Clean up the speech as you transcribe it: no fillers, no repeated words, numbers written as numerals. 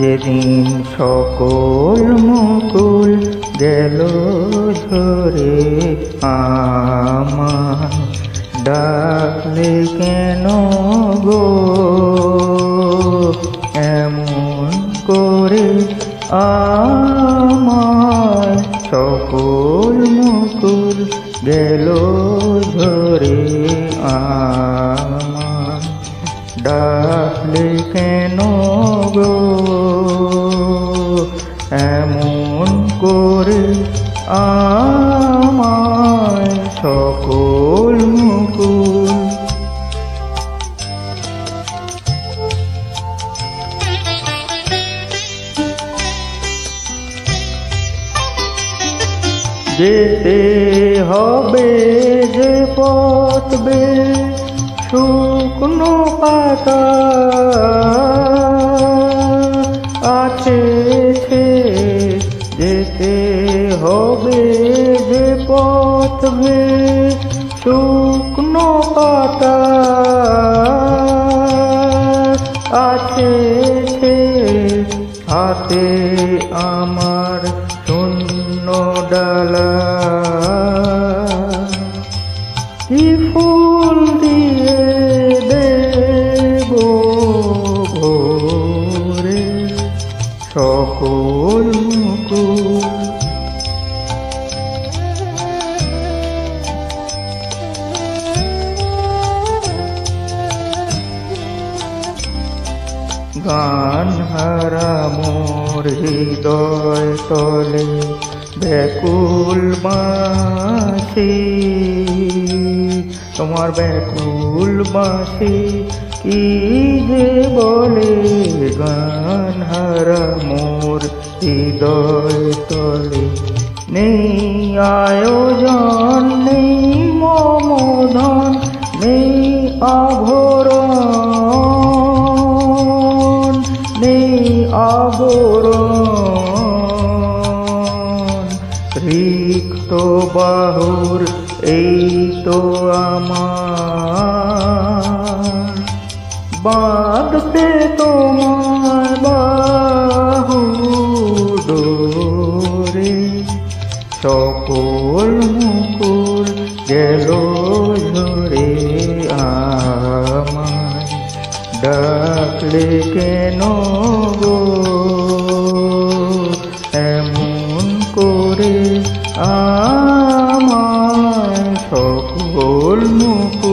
যেদিন সকল মুকুল গেল ঝরে, আমায় ডাকলে কেন গো এমন করে? আমায় সকল মুকুল গেল ঝরে, আমায় ডাকলে কেন গো এমন করে? আমায় সকল মুকুল। যেতে হবে যে পথ বেয়ে শুকনো পাতা আছে, যেতে হবে যে পথ বেয়ে শুকনো পাতা আছে, হাতে আমার শূন্য ডালা, কি ফুল দিয়ে দেব ভোরে সকল মুকুল। গান হারা মোর হৃদয় তলে ব্যাকুল বাঁশি, তোমার ব্যাকুল বাঁশি কি যে বলে? গান হারা মোর হৃদয় তলে নেই আয়োজন, নেই মমধন, নেই আভরণ, নেই আবরণ। রিক্ত বাহুর এই তো আমার, বাঁধতে তোমার বাহু ডোরে সকল মুকুল গেল ঝরে, আমায় ডাকলে কেন গো এমন করে? আমায় সকল মুকুল।